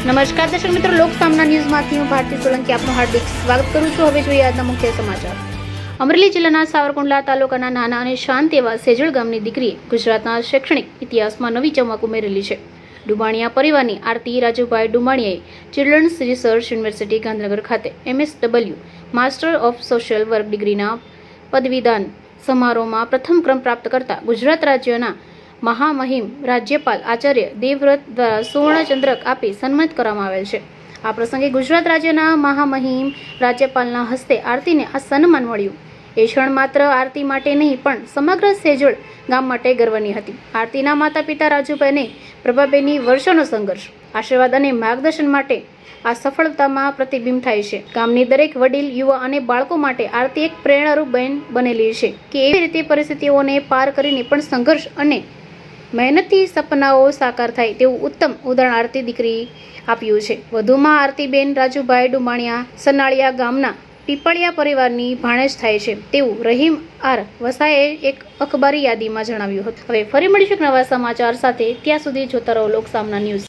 નમસ્કાર દર્શક મિત્રો, લોક સામના ન્યૂઝમાંથી હું ભારતી સોલંકી આપનું હાર્દિક સ્વાગત કરું છું। હવે જોઈએ આજના મુખ્ય સમાચાર। અમરેલી જિલ્લાના સાવરકુંડલા તાલુકાના નાના અને શાંત એવા સેજળ ગામની દીકરીએ ગુજરાતના શૈક્ષણિક ઇતિહાસમાં નવી ચમક ઉમેરેલી છે। ડુમાણિયા પરિવારની આરતી રાજુભાઈ ડુમાણિયાએ ચિલ્ડ્રન્સ રિસર્ચ યુનિવર્સિટી ગાંધીનગર ખાતે MSW master of social work ડિગ્રીના પદવીદાન સમારોહમાં પ્રથમ ક્રમ પ્રાપ્ત કરતા ગુજરાત રાજ્યના મહામહિમ રાજ્યપાલ આચાર્ય દેવવ્રત દ્વારા સુવર્ણચંદ્રક આપી સન્માનિત કરવામાં આવેલ છે। આ પ્રસંગે ગુજરાત રાજ્યના મહામહિમ રાજ્યપાલના હસ્તે આરતીને આ સન્માન મળ્યું। એ ક્ષણ માત્ર આરતી માટે નહીં પણ સમગ્ર સેજોળ ગામ માટે ગર્વની હતી। આરતીના માતા પિતા રાજુભાઈ અને પ્રભાબેનની વર્ષોનો સંઘર્ષ, આશીર્વાદ અને માર્ગદર્શન માટે આ સફળતામાં પ્રતિબિંબ થાય છે। ગામની દરેક વડીલ, યુવા અને બાળકો માટે આરતી એક પ્રેરણારૂપ બહેન બનેલી છે કે એવી રીતે પરિસ્થિતિઓને પાર કરીને પણ સંઘર્ષ અને મહેનતથી સપનાઓ સાકાર થાય તેવું ઉત્તમ ઉદાહરણ આરતી દીકરી આપ્યું છે। વધુમાં આરતીબેન રાજુભાઈ ડુમાણિયા સનાળિયા ગામના પીપળિયા પરિવારની ભાણેજ થાય છે તેવું રહીમ આર વસાએ એક અખબારી યાદીમાં જણાવ્યું હતું। હવે ફરી મળીશું નવા સમાચાર સાથે, ત્યાં સુધી જોતા રહો લોક સામના ન્યૂઝ।